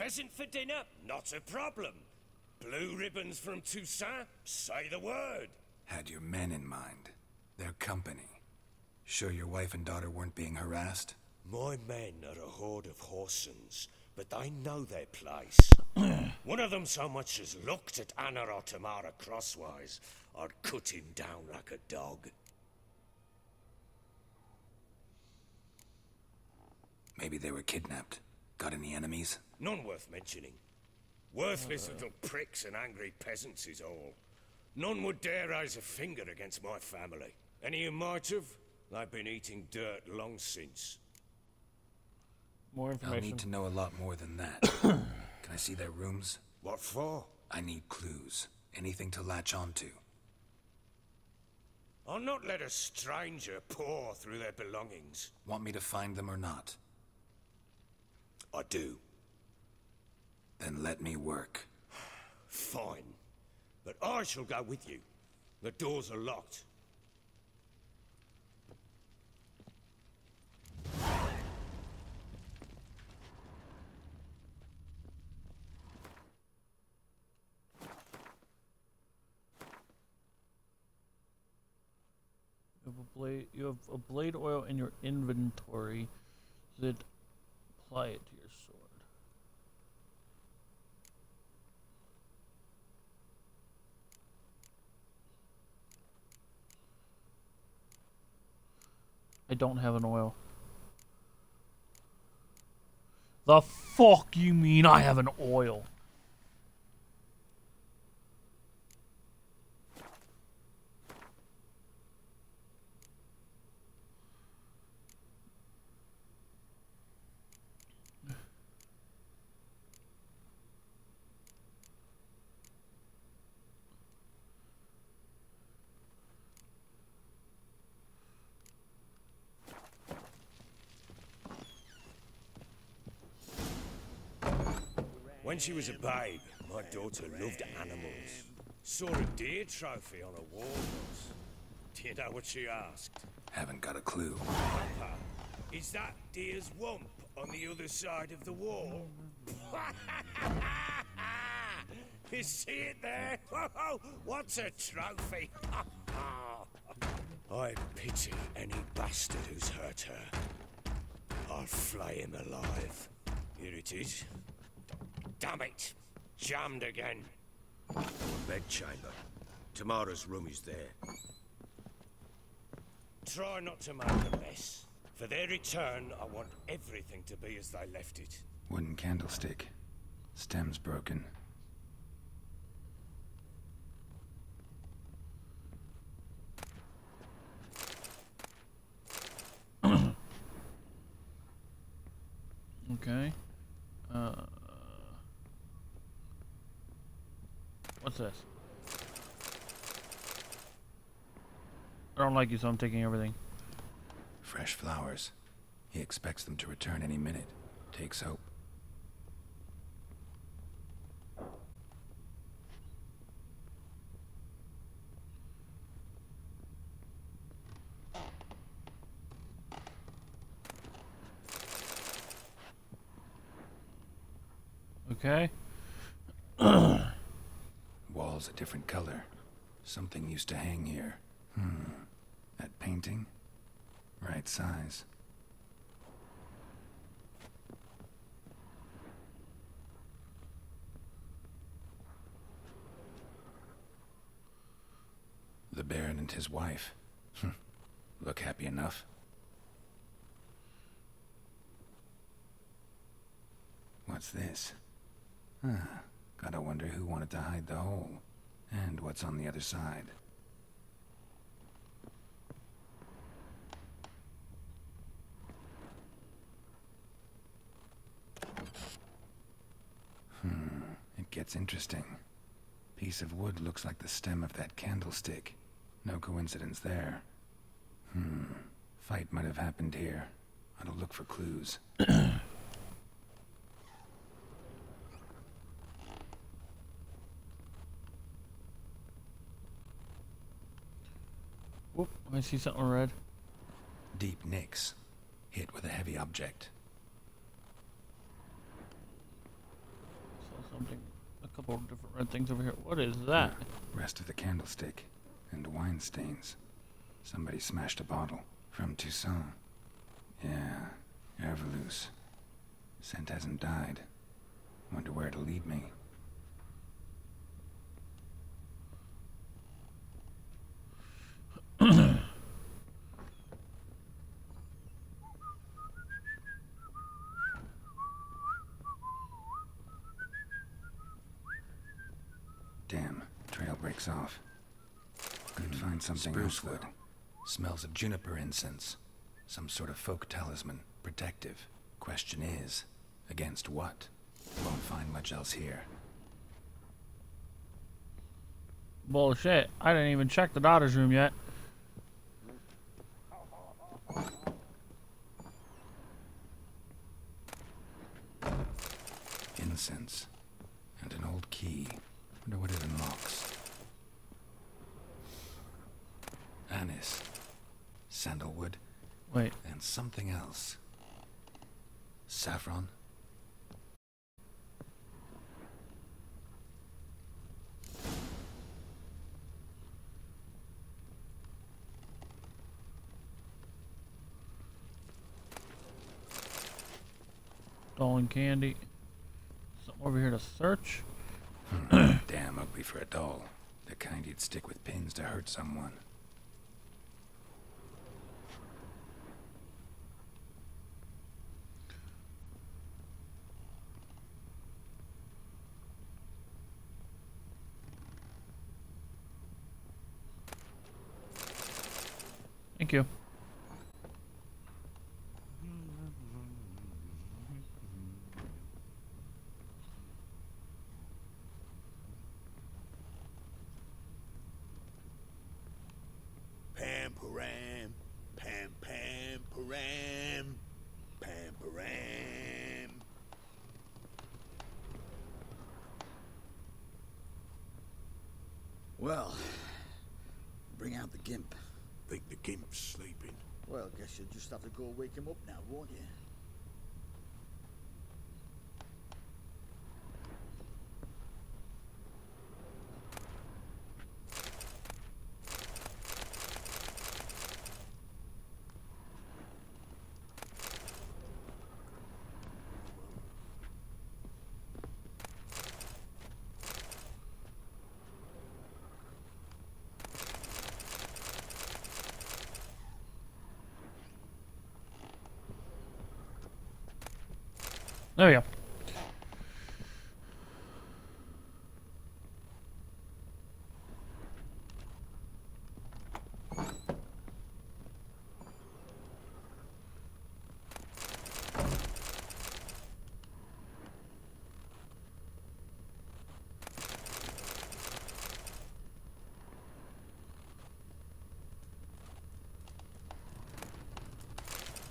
Pheasant for dinner? Not a problem. Blue ribbons from Toussaint? Say the word. Had your men in mind. Their company. Sure your wife and daughter weren't being harassed? My men are a horde of horsens, but they know their place. One of them so much as looked at Anna or Tamara crosswise, I'd cut him down like a dog. Maybe they were kidnapped. Got any enemies? None worth mentioning. Worthless little pricks and angry peasants is all. None would dare raise a finger against my family. Any who might have, they've been eating dirt long since. More information. I'll need to know a lot more than that. Can I see their rooms? What for? I need clues. Anything to latch onto. I'll not let a stranger pore through their belongings. Want me to find them or not? I do. Then let me work. Fine. But I shall go with you. The doors are locked. You have a blade oil in your inventory. Then apply it to your sword. I don't have an oil. The fuck you mean I have an oil? When she was a babe, my daughter loved animals. Saw a deer trophy on a wall once. Do you know what she asked? Haven't got a clue. Papa, is that deer's wump on the other side of the wall? You see it there? What's a trophy? I pity any bastard who's hurt her. I'll flay him alive. Here it is. Damn it! Jammed again. Bedchamber. Tamara's room is there. Try not to make a mess. For their return, I want everything to be as they left it. Wooden candlestick. Stem's broken. Okay. What's this? I don't like you, so I'm taking everything. Fresh flowers. He expects them to return any minute. Takes hope. Okay. Wall's a different color. Something used to hang here. That painting? Right size. The Baron and his wife. Look happy enough. What's this? Gotta wonder who wanted to hide the hole. And what's on the other side. It gets interesting. Piece of wood looks like the stem of that candlestick. No coincidence there. Fight might have happened here. I'll look for clues. Whoop, I see something red. Deep nicks. Hit with a heavy object. A couple of different red things over here. What is that? Rest of the candlestick. And wine stains. Somebody smashed a bottle. From Toussaint. Yeah, Herveloos. Scent hasn't died. Wonder where it'll lead me. Damn, trail breaks off. Could find something else though. Smells of juniper incense. Some sort of folk talisman. Protective. Question is, against what? Won't find much else here. Bullshit. I didn't even check the daughter's room yet. Incense. And an old key. Wonder what it unlocks. Anise. Sandalwood. Wait. And something else. Saffron. Doll and candy. Something over here to search. Damn ugly for a doll. The kind you'd stick with pins to hurt someone. Thank you. Pam param, pam pam param, pam param. Well, bring out the gimp. Think the gimp's sleeping. Well, guess you'll just have to go wake him up now, won't you? There we go.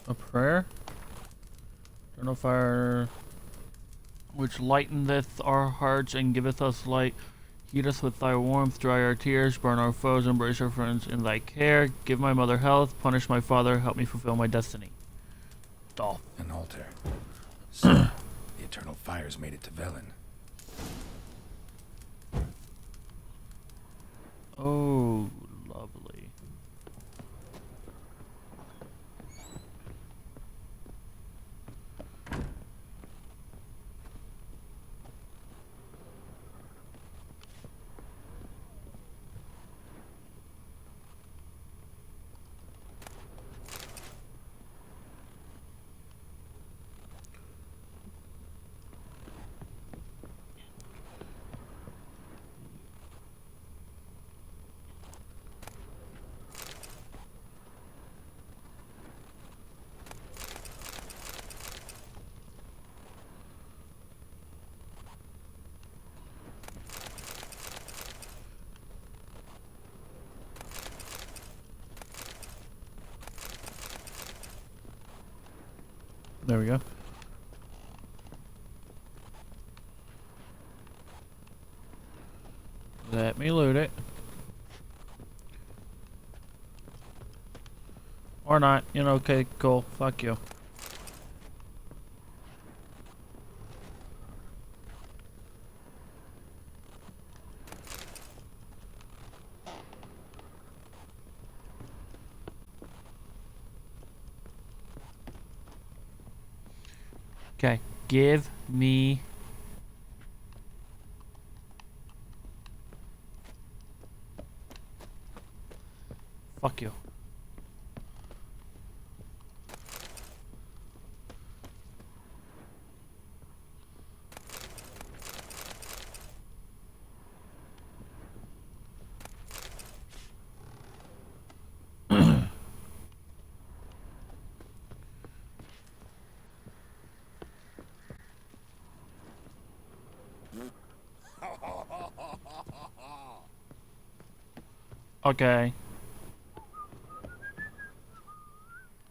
A prayer? Don't know if our... which lighteneth our hearts and giveth us light. Heat us with thy warmth, dry our tears, burn our foes, embrace our friends in thy care. Give my mother health, punish my father, help me fulfill my destiny. Dolph. An altar. So, the eternal fires made it to Velen. Oh, lovely. There we go. Let me loot it. Or not. You know, okay, cool. Fuck you. Okay, give me... Fuck you. Okay.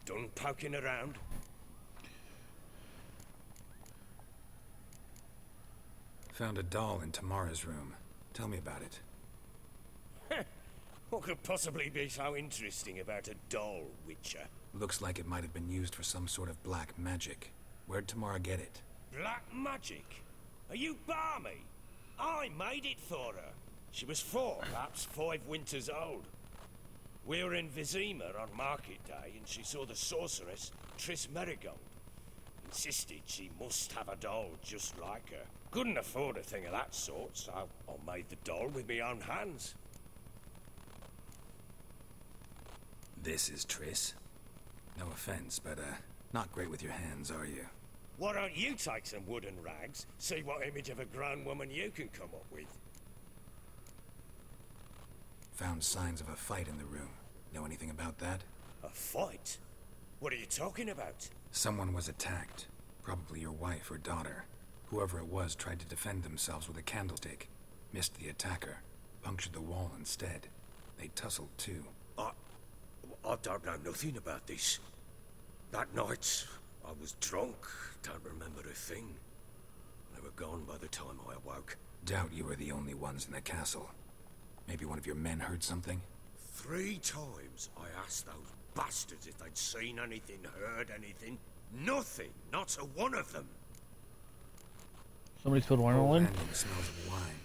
Done poking around? Found a doll in Tamara's room. Tell me about it. What could possibly be so interesting about a doll, Witcher? Looks like it might have been used for some sort of black magic. Where'd Tamara get it? Black magic? Are you balmy? I made it for her. She was 4, perhaps 5 winters old. We were in Vizima on market day, and she saw the sorceress, Triss Merigold. Insisted she must have a doll just like her. Couldn't afford a thing of that sort, so I made the doll with my own hands. This is Triss. No offense, but, not great with your hands, are you? Why don't you take some wooden rags, see what image of a grown woman you can come up with? Found signs of a fight in the room. Know anything about that? A fight? What are you talking about? Someone was attacked. Probably your wife or daughter. Whoever it was tried to defend themselves with a candlestick. Missed the attacker. Punctured the wall instead. They tussled too. I don't know nothing about this. That night, I was drunk, don't remember a thing. They were gone by the time I awoke. Doubt you were the only ones in the castle. Maybe one of your men heard something? 3 times I asked those bastards if they'd seen anything, heard anything. Nothing, not a one of them. Somebody spilled wine on one? Landing smells of wine.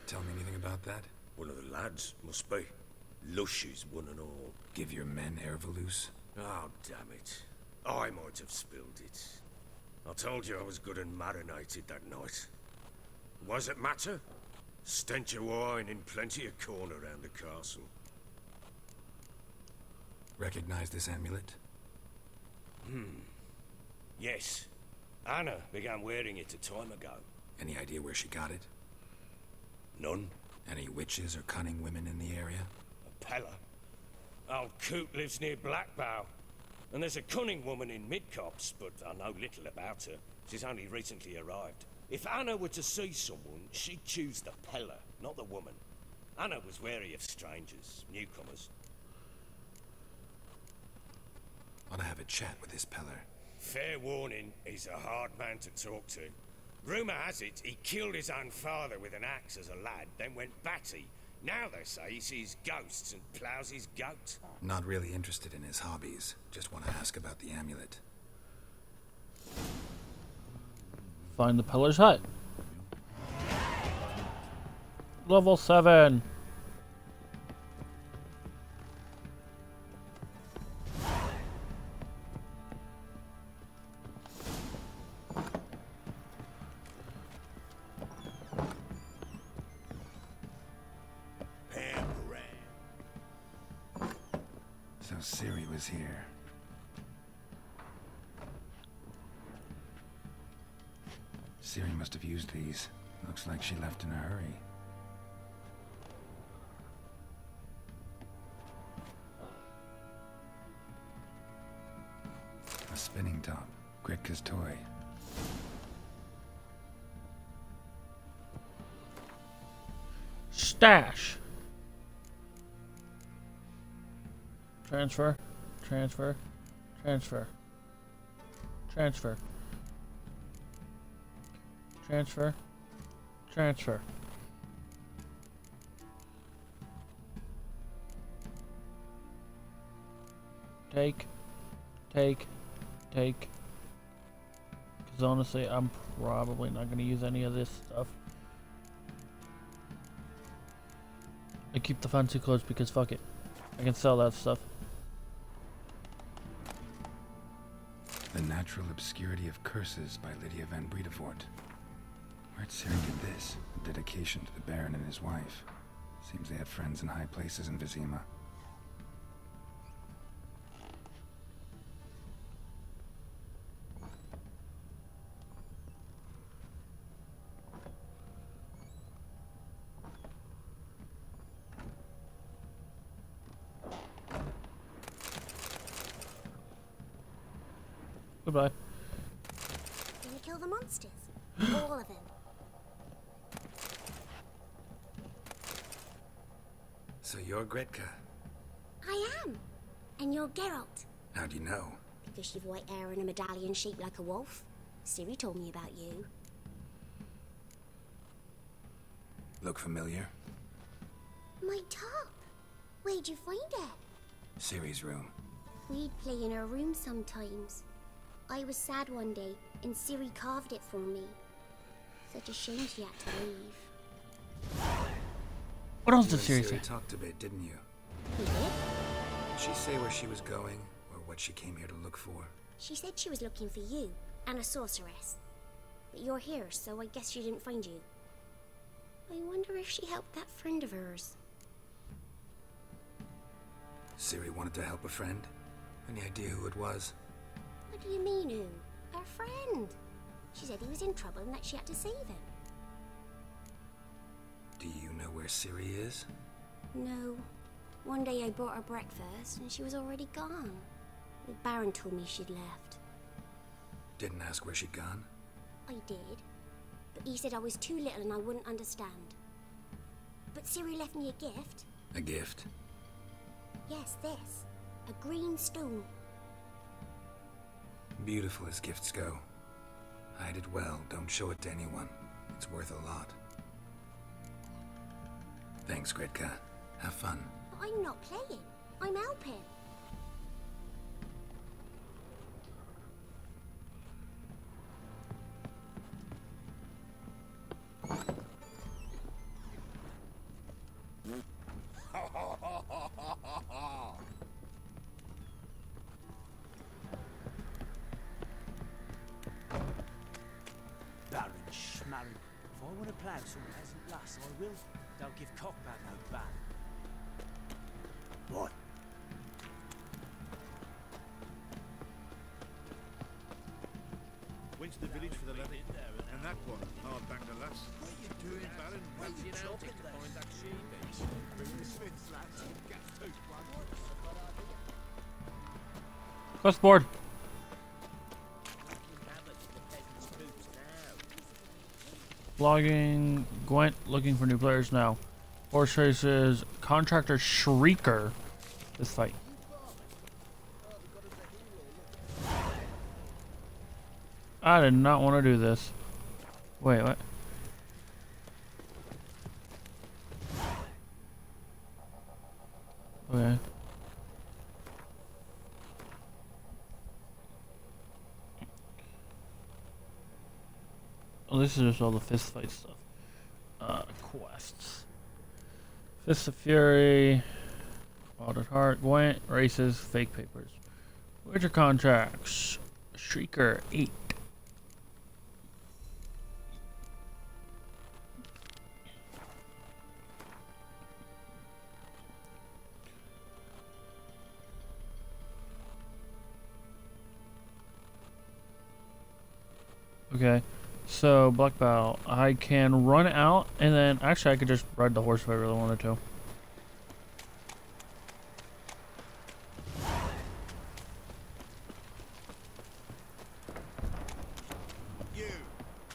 Tell me anything about that? One of the lads, must be. Lushes, one and all. Give your men Ervalus? Oh, damn it. I might have spilled it. I told you I was good and marinated that night. What does it matter? Stench of wine in plenty of corn around the castle. Recognize this amulet? Yes. Anna began wearing it a time ago. Any idea where she got it? None. Any witches or cunning women in the area? A Pella. Old Coot lives near Blackbow. And there's a cunning woman in Midcopse, but I know little about her. She's only recently arrived. If Anna were to see someone, she'd choose the Pella, not the woman. Anna was wary of strangers, newcomers. Ought to have a chat with this Peller. Fair warning, he's a hard man to talk to. Rumour has it he killed his own father with an axe as a lad, then went batty. Now they say he sees ghosts and ploughs his goat. Not really interested in his hobbies. Just want to ask about the amulet. Find the Peller's hut. Level 7. So Ciri was here. Ciri must have used these. Looks like she left in a hurry. A spinning top. Gritka's toy. Stash. Transfer. Transfer. Transfer. Transfer. Transfer. Transfer. Take. Take. Take. Because honestly, I'm probably not going to use any of this stuff. I keep the fancy clothes because fuck it. I can sell that stuff. The The Natural Obscurity of Curses by Lydia van Bredevoort. Where'd Ciri get this? A dedication to the Baron and his wife. Seems they had friends in high places in Vizima. Goodbye. Gonna kill the monsters. All of them. So you're Gretka. I am. And you're Geralt. How do you know? Because you've white hair and a medallion shaped like a wolf. Ciri told me about you. Look familiar? My top. Where'd you find it? Ciri's room. We'd play in her room sometimes. I was sad one day, and Ciri carved it for me. Such a shame she had to leave. What else You did and Ciri say? Ciri talked a bit, didn't you? We did? Did she say where she was going, or what she came here to look for? She said she was looking for you, and a sorceress. But you're here, so I guess she didn't find you. I wonder if she helped that friend of hers. Ciri wanted to help a friend? Any idea who it was? What do you mean, who? Her friend. She said he was in trouble and that she had to save him. Do you know where Ciri is? No. One day I brought her breakfast and she was already gone. The Baron told me she'd left. Didn't ask where she'd gone? I did. But he said I was too little and I wouldn't understand. But Ciri left me a gift. A gift? Yes, this. A green stone. Beautiful as gifts go. Hide it well, don't show it to anyone. It's worth a lot. Thanks, Gretka. Have fun. I'm not playing. I'm helping. Baron Schmarren. If I want to plough some peasant lass, I will. Don't give cockback no ban. What? Went to the village for the levy, and that one, hard back the lass. What are you doing, Baron? Where are you chopping to find that sheep? Bring the smith's lads and get tooth blood. Quest board. Logging Gwent, looking for new players now. Horse races, contractor Shrieker. This fight. I did not want to do this. Wait, what? Okay. Oh, this is just all the fist fight stuff. Quests. Fist of Fury. Wild Heart. Gwent. Races. Fake papers. Where's your contracts? Shrieker 8. Okay. So, Black Belt, I can run out, and then, actually I could just ride the horse if I really wanted to. You,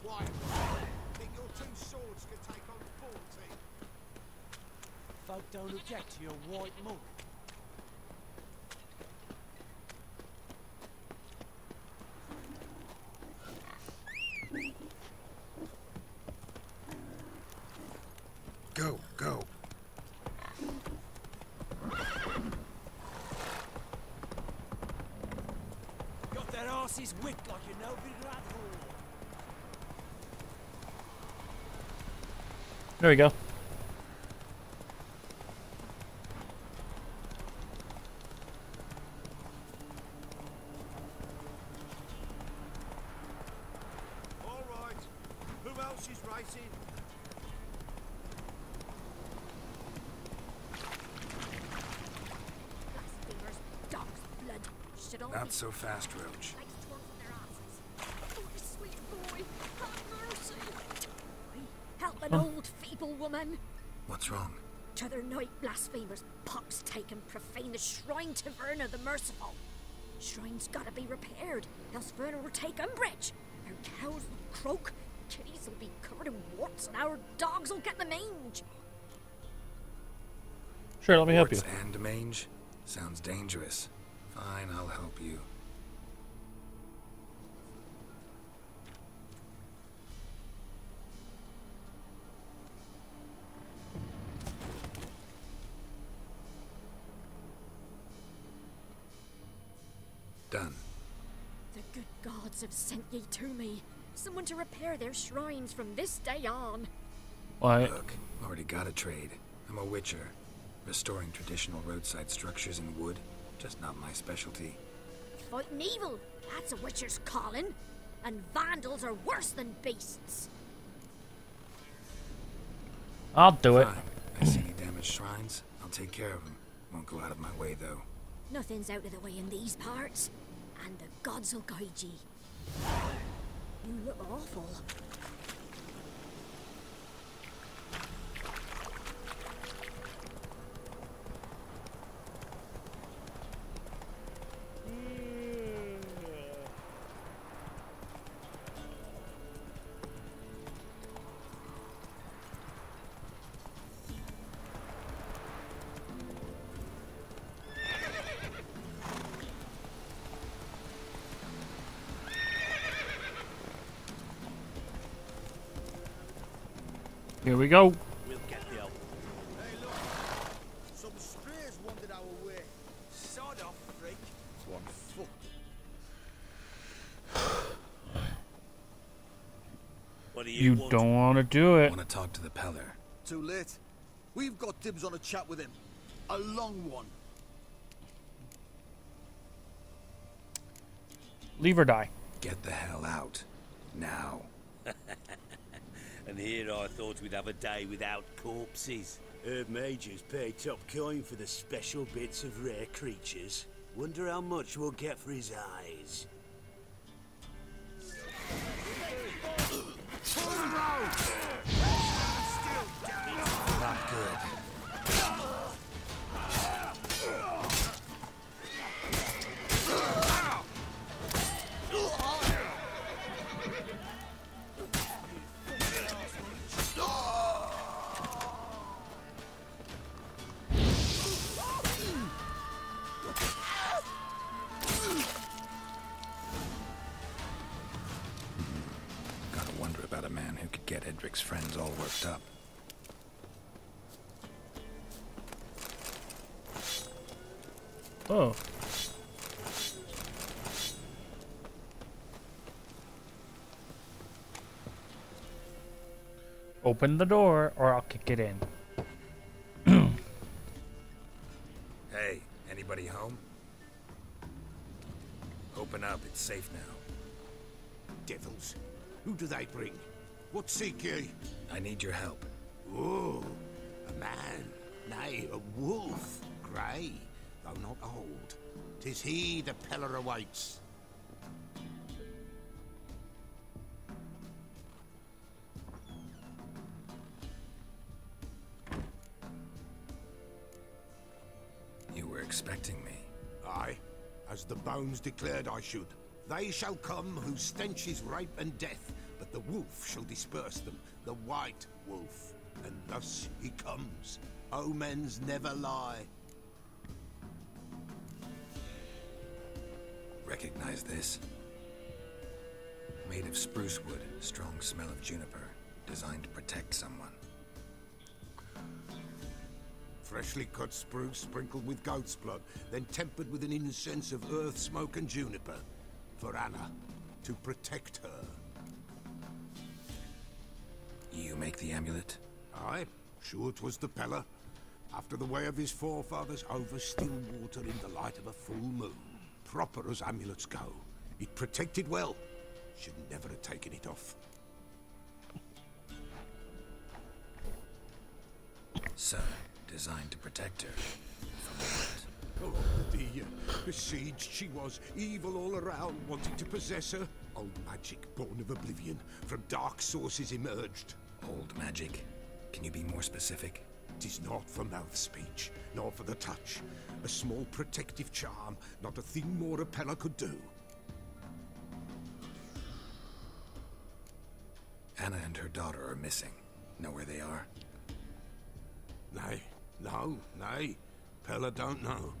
white, think your two swords can take on 40? Folk don't object to your white monk. Go, go. Got their asses whipped like you know big rat hole. There we go. else is racing? Blasphemers, dog's blood. Should all Not be so fast, Roach. like swans in their asses. Oh, sweet boy, have mercy. Help an old feeble woman. What's wrong? T'other night, blasphemers, pox taken, profane the shrine to Verna the Merciful. Shrine's gotta be repaired, else Verna will take umbrage. Our cows will croak, kitties will be covered in warts, and our dogs will get the mange. Sure, let me help you. Warts and mange? Sounds dangerous. Fine, I'll help you. Done. The good gods have sent ye to me. Someone to repair their shrines from this day on. What? Look, already got a trade. I'm a witcher. Restoring traditional roadside structures in wood, just not my specialty. Fighting evil, that's a witcher's calling. And vandals are worse than beasts. I'll do it. Fine. I see any damaged shrines. I'll take care of them. Won't go out of my way, though. Nothing's out of the way in these parts. And the gods will guide ye. You look awful. Here we go. We'll get the help. Hey, look. Some strays wandered our way. Sod off, freak. One foot. What do You want? don't want to do it. Want to talk to the Peller. Too late. We've got dibs on a chat with him. A long one. Leave or die. Get the hell out. Now. And here I thought we'd have a day without corpses. Heard mages pay top coin for the special bits of rare creatures. Wonder how much we'll get for his eyes. Not good. Gotta wonder about a man who could get Edric's friends all worked up. Oh. Open the door or I'll kick it in. Hey, anybody home? Open up, it's safe now. Devils. Who do they bring? What seek ye? I need your help. Oh, a man. Nay, a wolf. Grey, though not old. 'Tis he the Peller awaits. You were expecting me. Aye, as the bones declared I should. They shall come whose stench is rape and death, but the wolf shall disperse them, the white wolf. And thus he comes. Omens never lie. Recognize this? Made of spruce wood, strong smell of juniper, designed to protect someone. Freshly cut spruce sprinkled with goat's blood, then tempered with an incense of earth, smoke and juniper. For Anna, to protect her. You make the amulet? Aye, sure 'twas the Peller. After the way of his forefathers, over still water in the light of a full moon. Proper as amulets go. It protected well. Should never have taken it off. So, designed to protect her. Oh, besieged she was, evil all around, wanting to possess her. Old magic, born of oblivion, from dark sources emerged. Old magic? Can you be more specific? 'Tis not for mouth speech, nor for the touch. A small protective charm, not a thing more a Pella could do. Anna and her daughter are missing. Know where they are? Nay, no, nay. Pella don't know.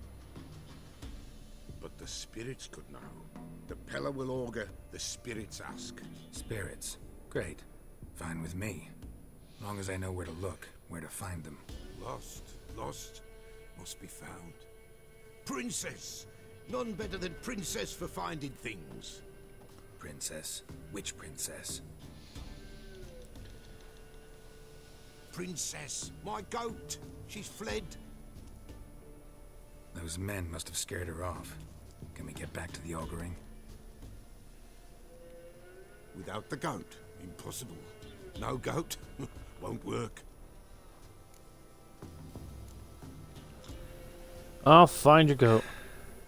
But the spirits could know. The Pella will augur, the spirits ask. Spirits? Great. Fine with me. Long as I know where to look, where to find them. Lost, must be found. Princess! None better than Princess for finding things. Princess? Which princess? Princess, my goat! She's fled. Those men must have scared her off. Can we get back to the auguring? Without the goat, impossible. No goat, won't work. I'll find your goat.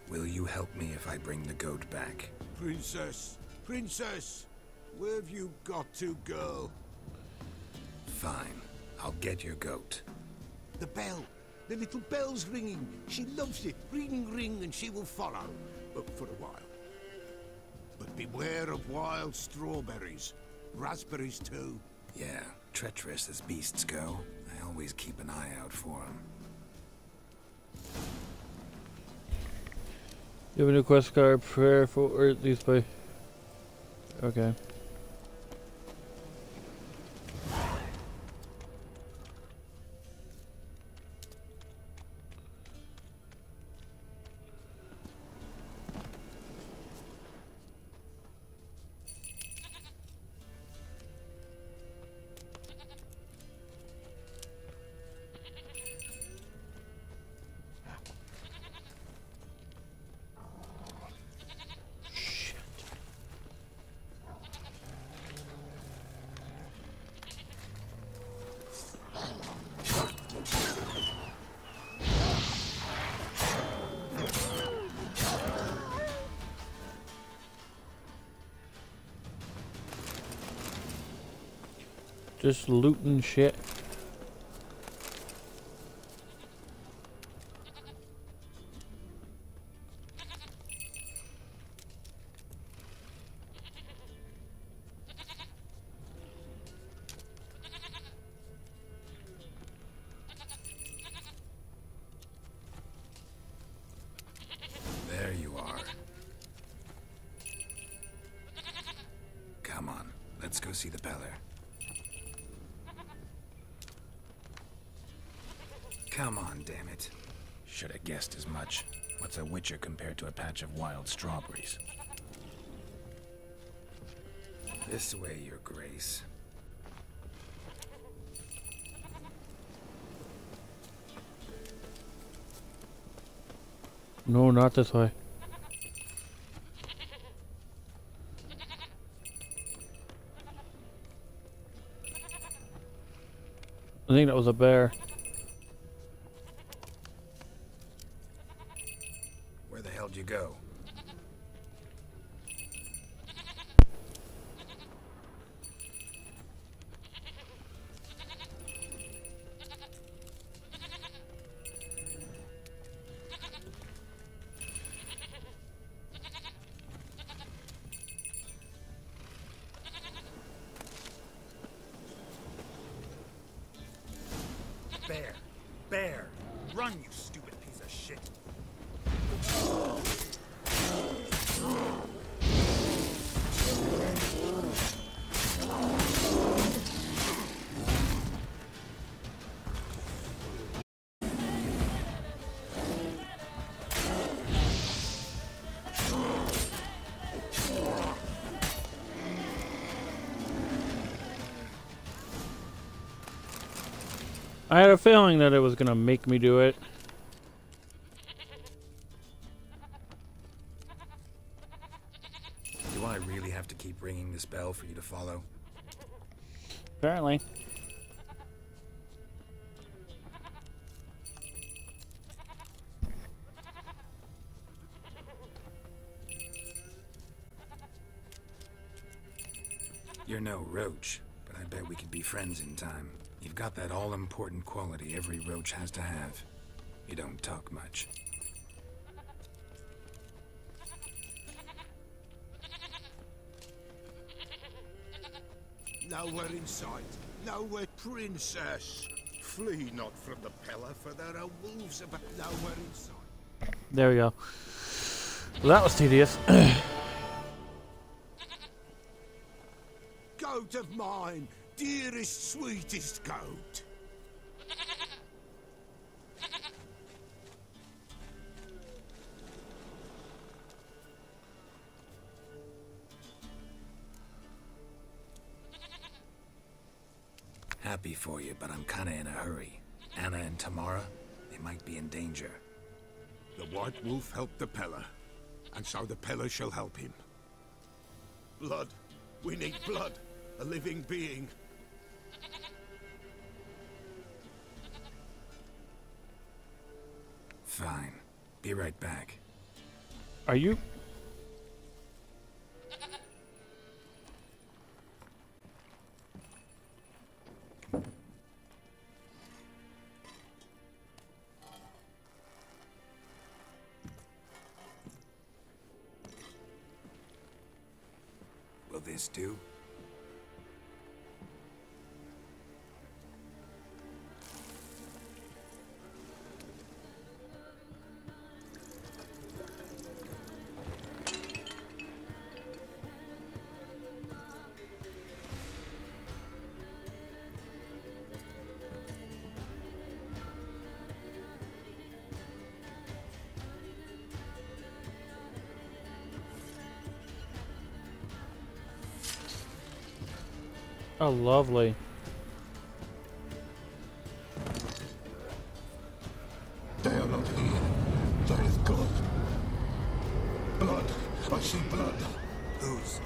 Will you help me if I bring the goat back? Princess, princess! Where have you got to, girl? Fine. I'll get your goat. The bell! The little bell's ringing. She loves it. Ring, ring, and she will follow. But for a while. But beware of wild strawberries. Raspberries, too. Yeah, treacherous as beasts go. I always keep an eye out for them. You have a new quest card, prayer for these by. Okay. Just looting shit. There you are. Come on, let's go see the Peller. Come on, damn it. Should have guessed as much. What's a witcher compared to a patch of wild strawberries? This way, Your Grace. No, not this way. I think that was a bear. Where the hell did you go? Bear! Bear! Run, you stupid piece of shit! I had a feeling that it was gonna make me do it. Do I really have to keep ringing this bell for you to follow? You're no roach, but I bet we could be friends in time. You've got that all-important quality every roach has to have. You don't talk much. Nowhere in sight. Nowhere, princess. Flee not from the Pella, for there are wolves about. Nowhere in sight. There we go. Well, that was tedious. Goat of mine, dearest, sweetest goat. Happy for you, but I'm kinda in a hurry. Anna and Tamara, they might be in danger. The White Wolf helped the Pella, and so the Pella shall help him. Blood. We need blood. A living being. Fine. Be right back. Are you? Will this do? Oh, lovely. They are not here. There is blood. Blood. I see blood. Whose?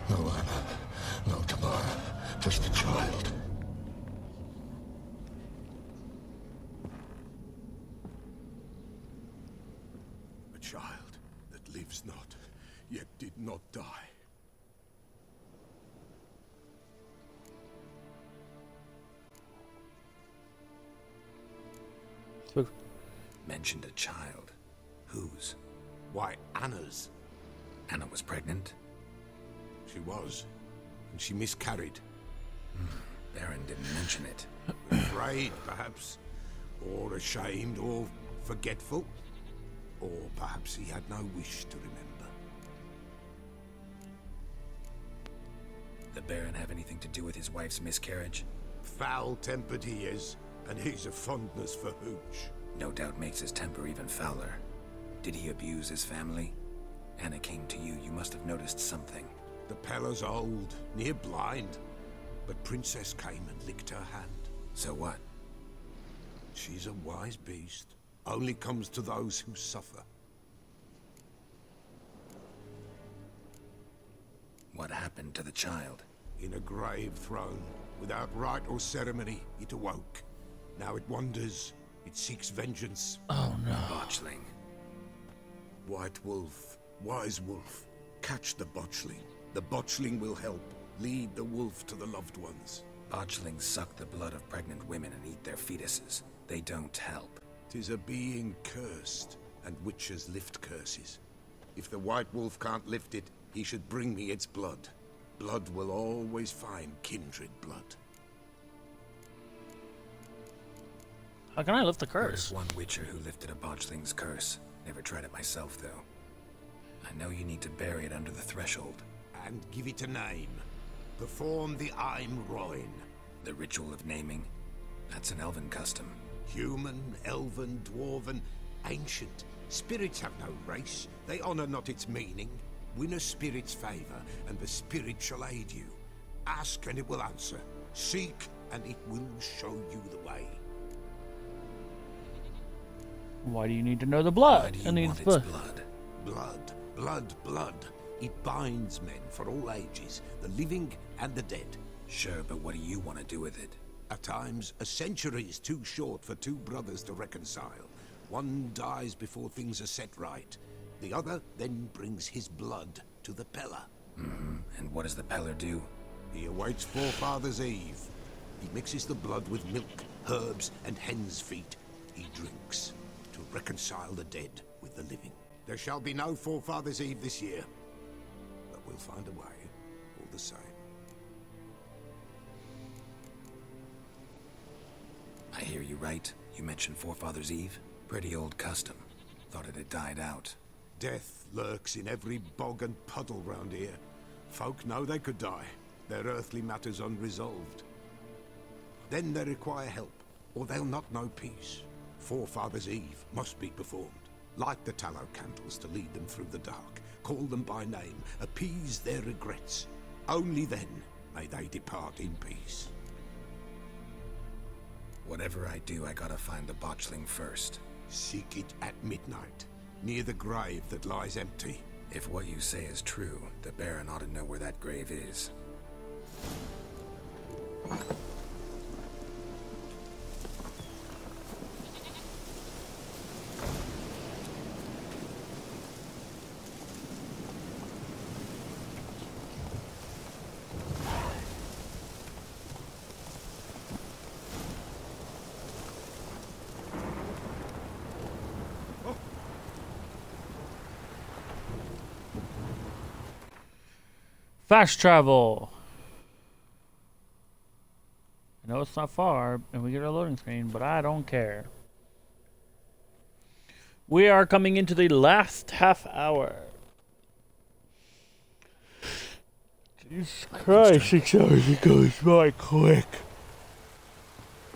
No Anna. No Tamara. Just a child. A child that lives not, yet did not die. Mentioned a child. Whose? Why, Anna's. Anna was pregnant? She was. And she miscarried. Baron didn't mention it. Afraid, perhaps. Or ashamed, or forgetful. Or perhaps he had no wish to remember. The Baron have anything to do with his wife's miscarriage? Foul-tempered he is, and he's a fondness for hooch. No doubt makes his temper even fouler. Did he abuse his family? Anna came to you. You must have noticed something. The Pella's old, near blind. But Princess came and licked her hand. So what? She's a wise beast. Only comes to those who suffer. What happened to the child? In a grave thrown, without rite or ceremony, it awoke. Now it wanders. It seeks vengeance. Oh no. Botchling. White Wolf, Wise Wolf, catch the botchling. The botchling will help lead the wolf to the loved ones. Botchlings suck the blood of pregnant women and eat their fetuses. They don't help. 'Tis a being cursed, and witches lift curses. If the White Wolf can't lift it, he should bring me its blood. Blood will always find kindred blood. How can I lift the There's curse? one witcher who lifted a botchling's curse. Never tried it myself, though. I know you need to bury it under the threshold. And give it a name. Perform the Aim Roin. The ritual of naming? That's an elven custom. Human, elven, dwarven, ancient. Spirits have no race. They honor not its meaning. Win a spirit's favor, and the spirit shall aid you. Ask, and it will answer. Seek, and it will show you the way. Why do you need to know the Why blood? do It you needs want its blood. blood? Blood, blood, blood. It binds men for all ages, the living and the dead. Sure, but what do you want to do with it? At times, a century is too short for two brothers to reconcile. One dies before things are set right. The other then brings his blood to the Pella. And what does the Peller do? He awaits Forefather's Eve. He mixes the blood with milk, herbs, and hen's feet. He drinks to reconcile the dead with the living. There shall be no Forefather's Eve this year, but we'll find a way, all the same. I hear you right. You mentioned Forefather's Eve? Pretty old custom. Thought it had died out. Death lurks in every bog and puddle round here. Folk know they could die, their earthly matters unresolved. Then they require help, or they'll not know peace. Forefather's Eve must be performed. Light the tallow candles to lead them through the dark. Call them by name, appease their regrets. Only then may they depart in peace. Whatever I do, I gotta find the botchling first. Seek it at midnight, near the grave that lies empty. If what you say is true, the Baron ought to know where that grave is. Fast travel. I know it's not far, and we get a loading screen, but I don't care. We are coming into the last half hour. Jesus Christ, 6 hours, it goes by quick.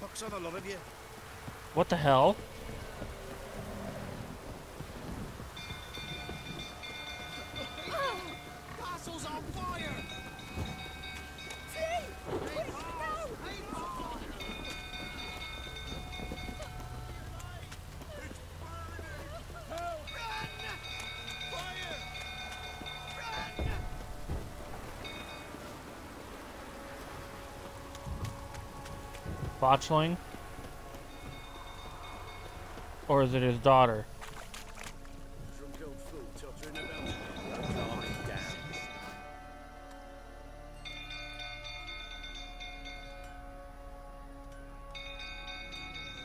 Fuck's on a lot of you. What the hell? Castle's on fire! Botchling? Or is it his daughter? Drunk old fool tottering about. Calm it down.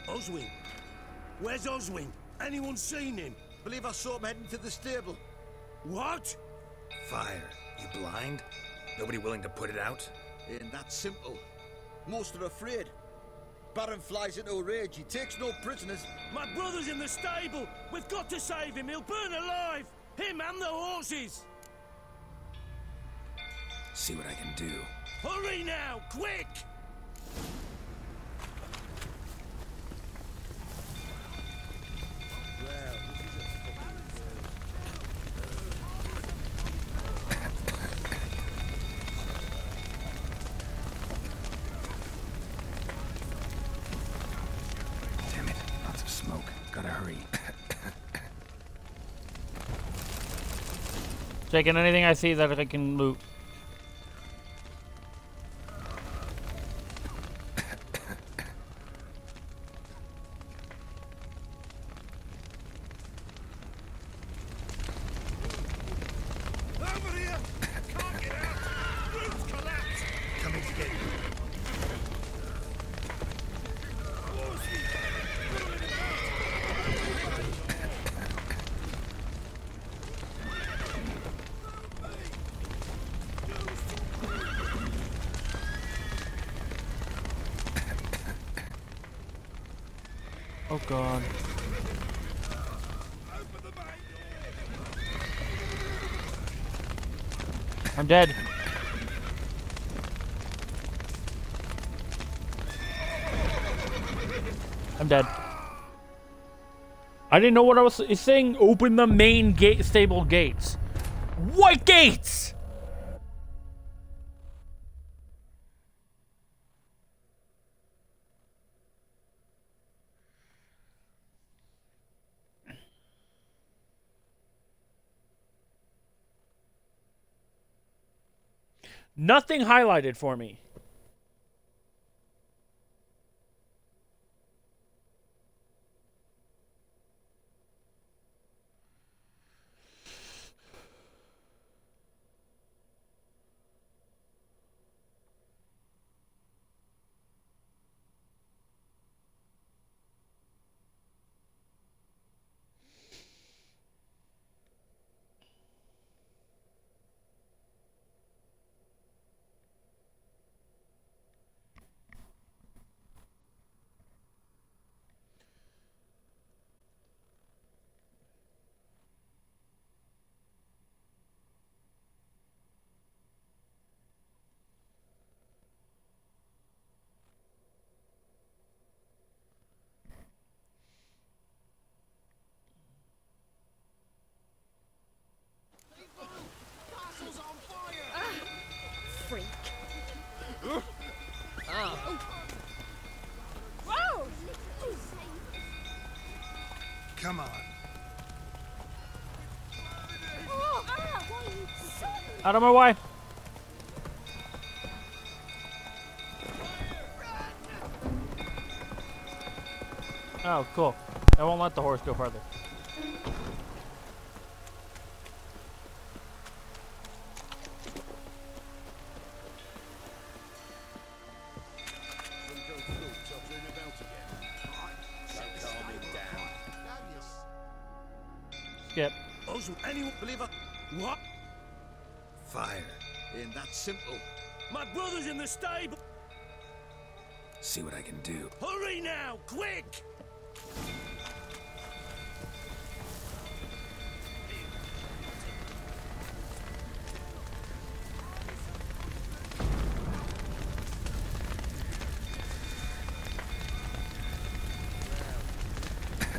Oswin? Where's Oswin? Anyone seen him? Believe I saw him heading to the stable. What? Fire. You blind? Nobody willing to put it out? Ain't that simple. Most are afraid. Baron flies into a rage. He takes no prisoners. My brother's in the stable. We've got to save him. He'll burn alive. Him and the horses. See what I can do. Hurry now, quick! Damn it. Lots of smoke. Gotta hurry. Taking anything I see that I can loot. Over here! Can't get out! Roof's collapsed! Coming to get you. Oh god. I'm dead. I'm dead. I didn't know what I was saying. Open the main gate, stable gates. What gates? Nothing highlighted for me. Come on. Out of my way. Oh, cool. I won't let the horse go further. Skip. Anyone believe it? What? Fire. Ain't that simple. My brother's in the stable. See what I can do. Hurry now, quick!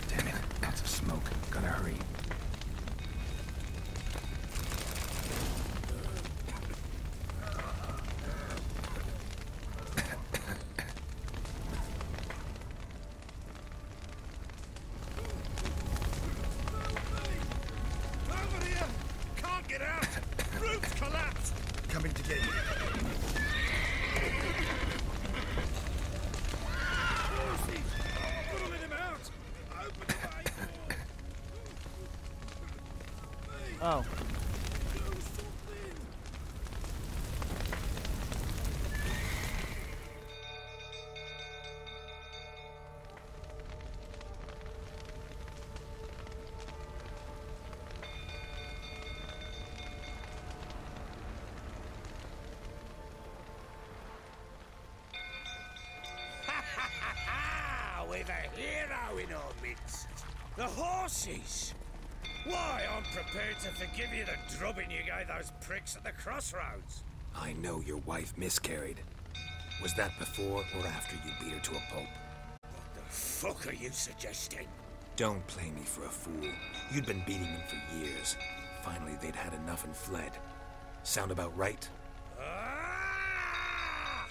Damn it, lots of smoke. Gotta hurry. Over here! Can't get out! Roof's collapsed! Coming to get you. Pulling him out! Open the bay door! Oh. Do something! We've a hero in our midst. The horses. Why, I'm prepared to forgive you the drubbing you gave those pricks at the crossroads. I know your wife miscarried. Was that before or after you beat her to a pulp? What the fuck are you suggesting? Don't play me for a fool. You'd been beating them for years. Finally, they'd had enough and fled. Sound about right? Ah!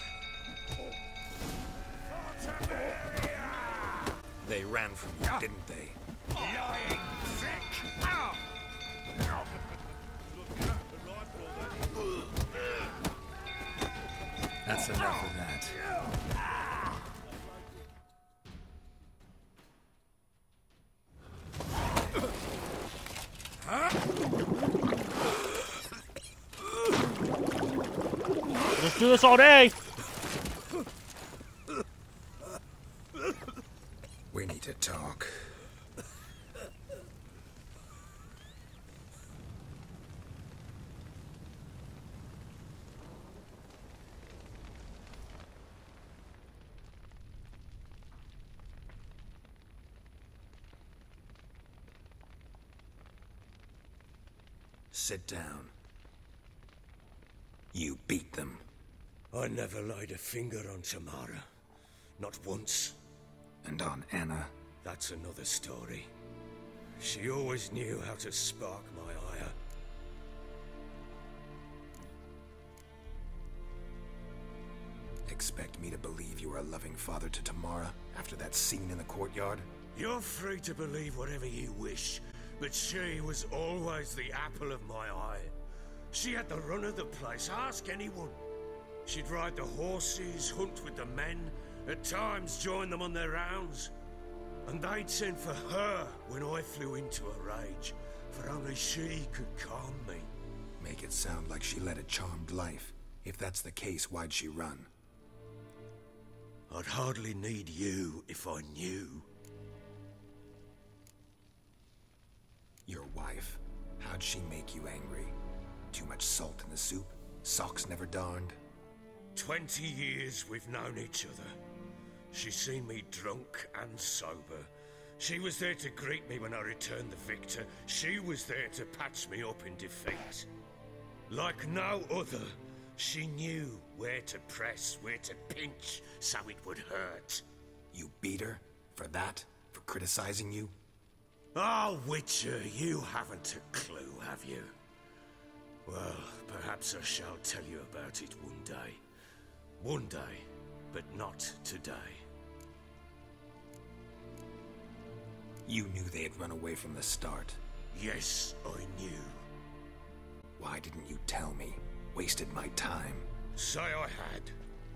They ran from you, didn't they? Lying prick! Ow! That's enough of that. Let's do this all day. We need to talk. Sit down. You beat them. I never laid a finger on Tamara. Not once. And on Anna. That's another story. She always knew how to spark my ire. Expect me to believe you were a loving father to Tamara after that scene in the courtyard? You're free to believe whatever you wish, but she was always the apple of my eye. She had the run of the place, ask anyone. She'd ride the horses, hunt with the men, at times join them on their rounds. And they'd send for her when I flew into a rage, for only she could calm me. Make it sound like she led a charmed life. If that's the case, why'd she run? I'd hardly need you if I knew. Your wife. How'd she make you angry? Too much salt in the soup? Socks never darned? 20 years we've known each other. She's seen me drunk and sober. She was there to greet me when I returned the victor. She was there to patch me up in defeat. Like no other, she knew where to press, where to pinch, so it would hurt. You beat her? For that? For criticizing you? Oh, Witcher, you haven't a clue, have you? Well, perhaps I shall tell you about it one day. One day, but not today. You knew they had run away from the start. Yes, I knew. Why didn't you tell me? Wasted my time. Say I had.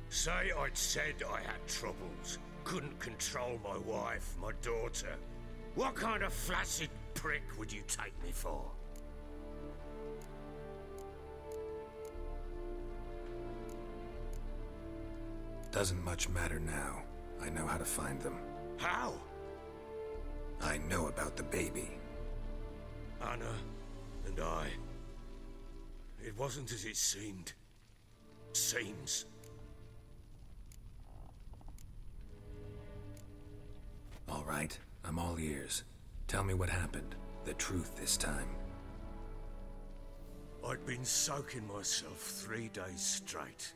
Say I'd said I had troubles. Couldn't control my wife, my daughter. What kind of flaccid prick would you take me for? Doesn't much matter now. I know how to find them. How? I know about the baby. Anna and I. It wasn't as it seemed. Seems. All right, I'm all ears. Tell me what happened. The truth this time. I'd been soaking myself 3 days straight.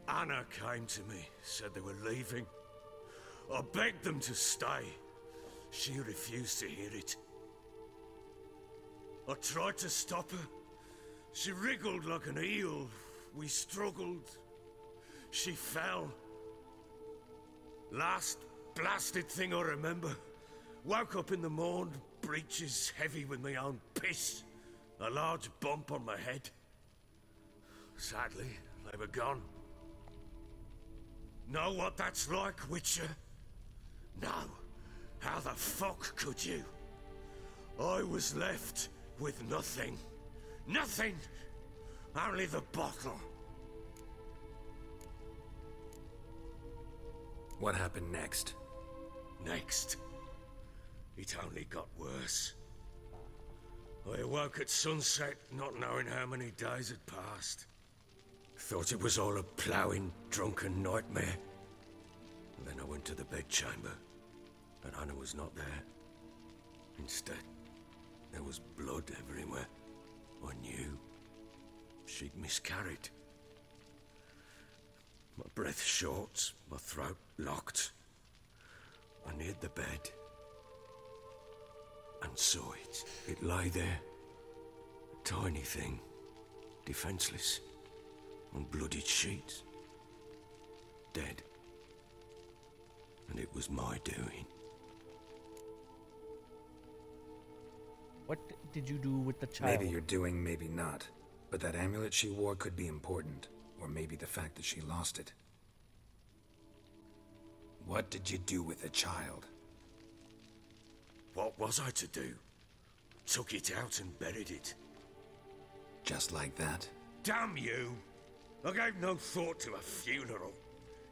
Anna came to me, said they were leaving. I begged them to stay. She refused to hear it. I tried to stop her. She wriggled like an eel. We struggled. She fell. Last blasted thing I remember. Woke up in the morn, breeches heavy with my own piss. A large bump on my head. Sadly, they were gone. Know what that's like, Witcher? No. How the fuck could you? I was left with nothing. Nothing! Only the bottle. What happened next? Next? It only got worse. I awoke at sunset, not knowing how many days had passed. Thought it was all a ploughing, drunken nightmare. And then I went to the bedchamber, and Anna was not there. Instead, there was blood everywhere. I knew she'd miscarried. My breath short, my throat locked. I neared the bed and saw it. It lay there, a tiny thing, defenseless, on bloodied sheets, dead. And it was my doing. What did you do with the child? Maybe you're doing, maybe not. But that amulet she wore could be important. Or maybe the fact that she lost it. What did you do with the child? What was I to do? Took it out and buried it. Just like that? Damn you! I gave no thought to a funeral.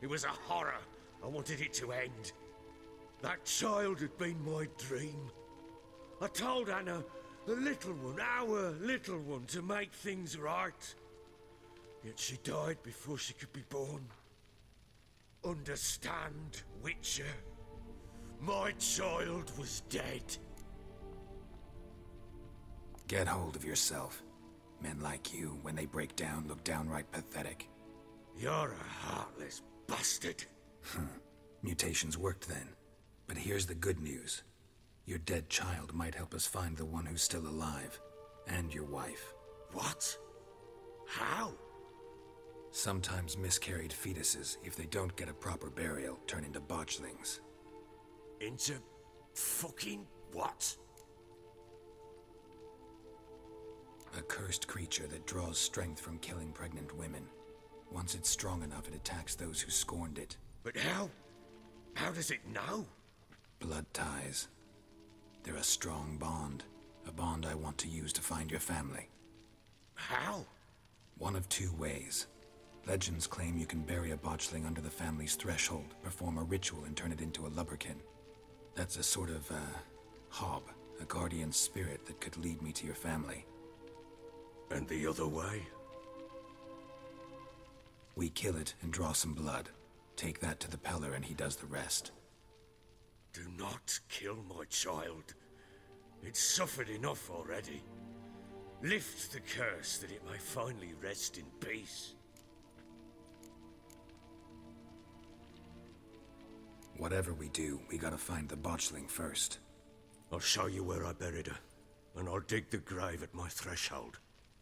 It was a horror. I wanted it to end. That child had been my dream. I told Anna, the little one, our little one, to make things right. Yet she died before she could be born. Understand, Witcher? My child was dead. Get hold of yourself. Men like you, when they break down, look downright pathetic. You're a heartless bastard. Mutations worked then. But here's the good news. Your dead child might help us find the one who's still alive. And your wife. What? How? Sometimes miscarried fetuses, if they don't get a proper burial, turn into botchlings. Into fucking what? A cursed creature that draws strength from killing pregnant women. Once it's strong enough, it attacks those who scorned it. But how? How does it know? Blood ties. They're a strong bond. A bond I want to use to find your family. How? One of two ways. Legends claim you can bury a botchling under the family's threshold, perform a ritual and turn it into a lubberkin. That's a sort of, hob, a guardian spirit that could lead me to your family. And the other way? We kill it and draw some blood. Take that to the Peller and he does the rest. Do not kill my child. It's suffered enough already. Lift the curse that it may finally rest in peace. Whatever we do, we gotta find the botchling first. I'll show you where I buried her, and I'll dig the grave at my threshold.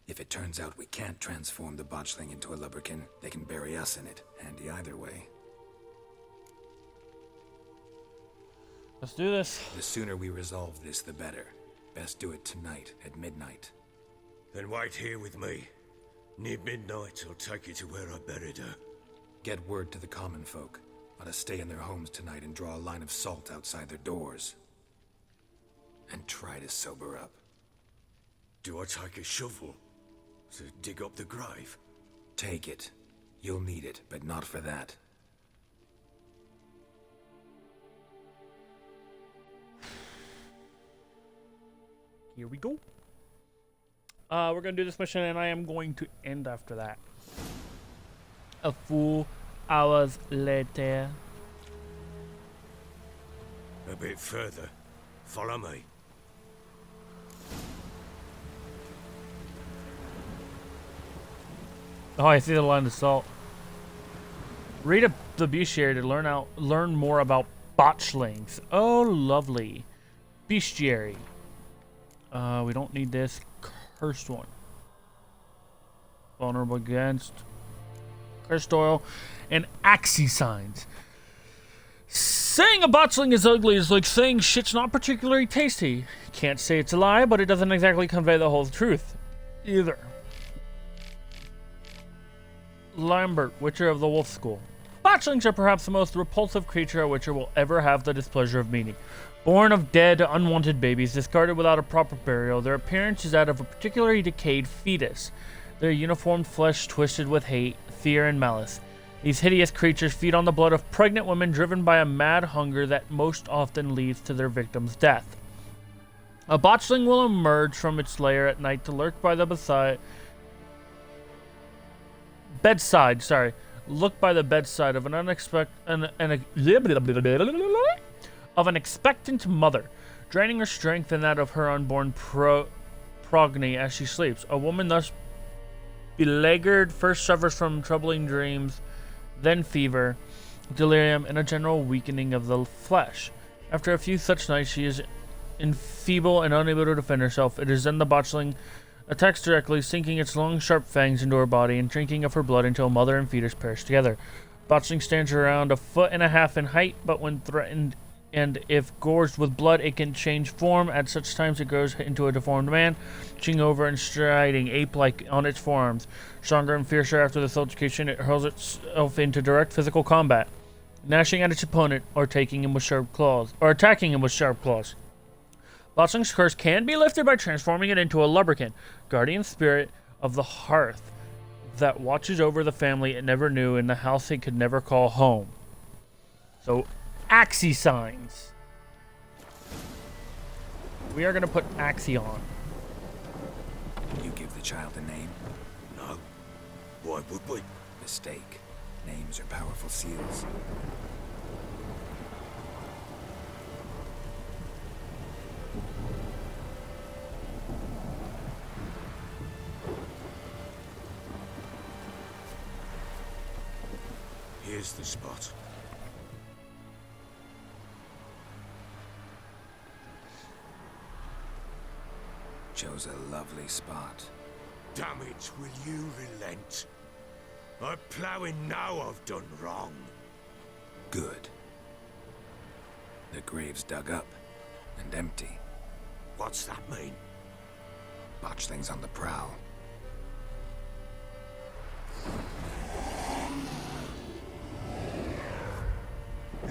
If it turns out we can't transform the botchling into a lubberkin, they can bury us in it. Handy either way. Let's do this. The sooner we resolve this, the better. Best do it tonight at midnight. Then wait here with me. Near midnight, I'll take you to where I buried her. Get word to the common folk. Ought to stay in their homes tonight and draw a line of salt outside their doors. And try to sober up. Do I take a shovel to dig up the grave? Take it. You'll need it, but not for that. Here we go. We're gonna do this mission, and I am going to end after that. A few hours later. A bit further. Follow me. Oh, I see the line of salt. Read the bestiary to learn more about botchlings. Oh, lovely. Bestiary. We don't need this cursed one. Vulnerable against cursed oil and axi signs. Saying a botchling is ugly is like saying shit's not particularly tasty. Can't say it's a lie, but it doesn't exactly convey the whole truth either. Lambert, Witcher of the Wolf School. Botchlings are perhaps the most repulsive creature a Witcher will ever have the displeasure of meeting. Born of dead, unwanted babies, discarded without a proper burial, their appearance is that of a particularly decayed fetus. Their uniformed flesh twisted with hate, fear, and malice. These hideous creatures feed on the blood of pregnant women driven by a mad hunger that most often leads to their victim's death. A botchling will emerge from its lair at night to lurk by the bedside, look by the bedside of an expectant mother, draining her strength and that of her unborn progeny as she sleeps. A woman thus beleaguered first suffers from troubling dreams, then fever, delirium, and a general weakening of the flesh. After a few such nights, she is enfeebled and unable to defend herself. It is then the botchling attacks directly, sinking its long, sharp fangs into her body and drinking of her blood until mother and fetus perish together. Botchling stands around 1.5 feet in height, but when threatened and if gorged with blood, it can change form. At such times, it grows into a deformed man, reaching over and striding ape-like on its forearms. Stronger and fiercer after this altercation, it hurls itself into direct physical combat, gnashing at its opponent or attacking him with sharp claws. Botchling's curse can be lifted by transforming it into a lubberkin, guardian spirit of the hearth that watches over the family it never knew in the house it could never call home. So, axi signs. We are going to put axi on. You give the child a name? No. Why would we? Mistake. Names are powerful seals. Here's the spot. Chose a lovely spot. Damn it, will you relent? I'm ploughing now I've done wrong. Good. The grave's dug up and empty. What's that mean? Botchling's on the prowl.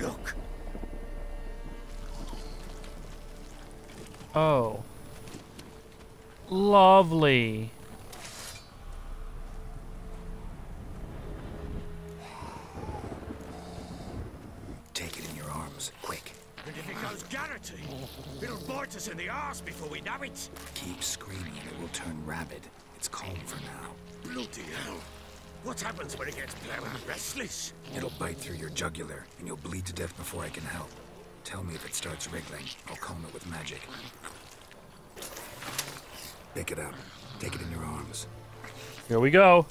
Look. Oh. Lovely. Take it in your arms, quick. And if it goes Garrity, it'll bite us in the arse before we know it. Keep screaming and it will turn rabid. It's calm for now. Bloody hell. What happens when it gets plowing restless? It'll bite through your jugular, and you'll bleed to death before I can help. Tell me if it starts wriggling. I'll calm it with magic. Pick it up. Take it in your arms. Here we go.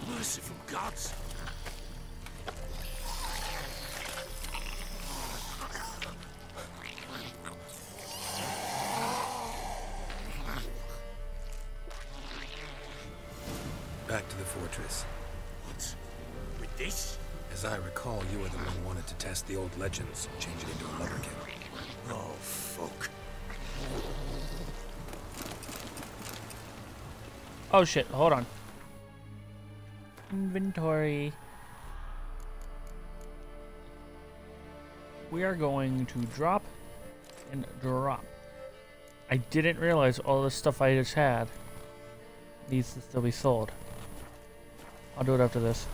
Merciful gods. Back to the fortress. What? this? As I recall, you were the one who wanted to test the old legends, change it into a lubricant. Oh, fuck. Oh shit, hold on. Inventory. We are going to drop and drop. I didn't realize all the stuff I just had needs to still be sold. I'll do it after this.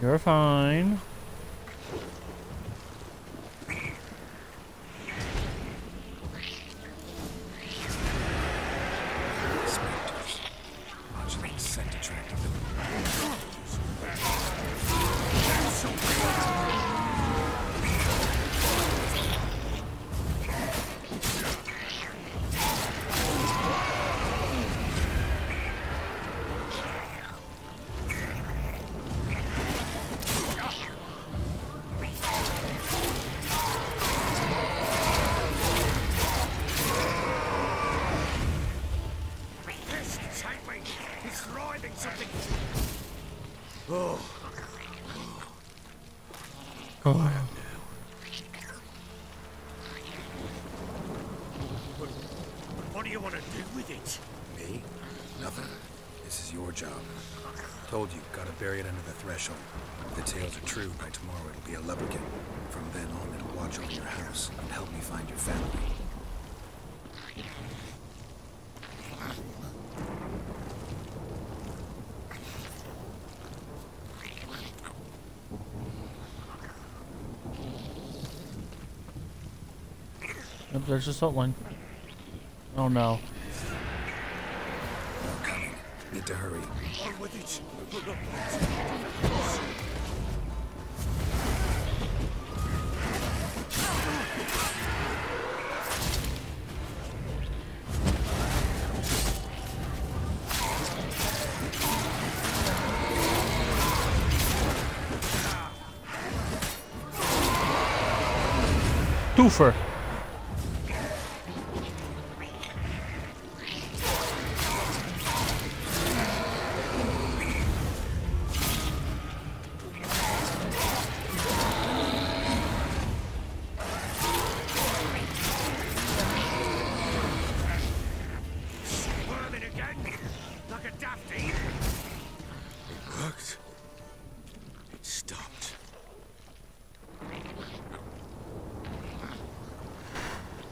You're fine. Modulate scent to track them. What do you want to do with it? Me? Nothing. This is your job. Told you, gotta bury it under the threshold. If the tales are true, by tomorrow it'll be a lubricant. From then on, it'll watch over your house and help me find your family. Yep, there's a salt line. Oh no. More coming. Need to hurry. On with it. Twofer. Worming again? Like a dafty? It worked. It stopped.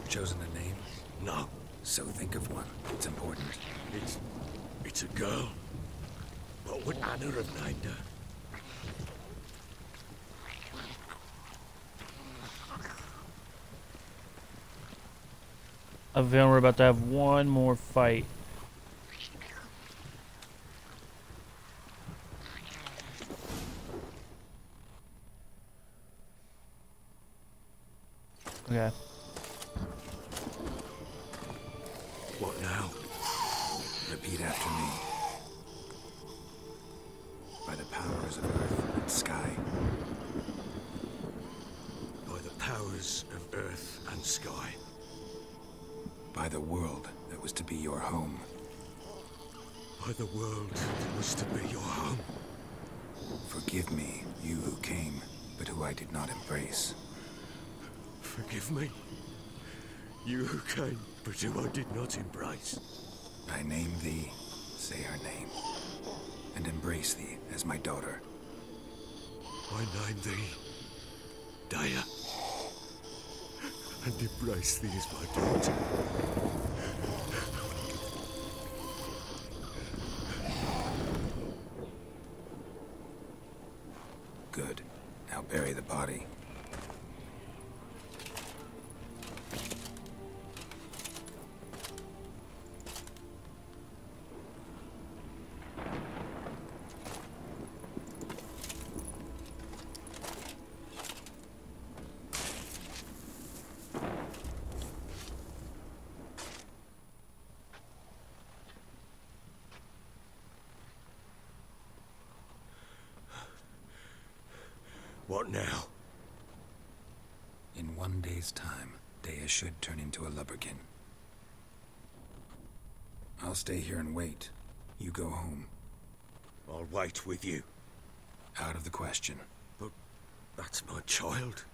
Chosen a name? No. So think of one. It's important. It's a girl. What would Anna have named her? I have a feeling we're about to have one more fight. Okay. What now? Repeat after me. By the powers of earth and sky. By the powers of earth and sky. By the world that was to be your home. By the world that was to be your home. Forgive me, you who came, but who I did not embrace. Forgive me. You who came, but who I did not embrace. I name thee, say her name, and embrace thee as my daughter. I name thee Daya, and embrace thee as my daughter. Good. Now bury the body. What now? In 1 day's time, Dea should turn into a lubberkin. I'll stay here and wait. You go home. I'll wait with you. Out of the question. But that's my child.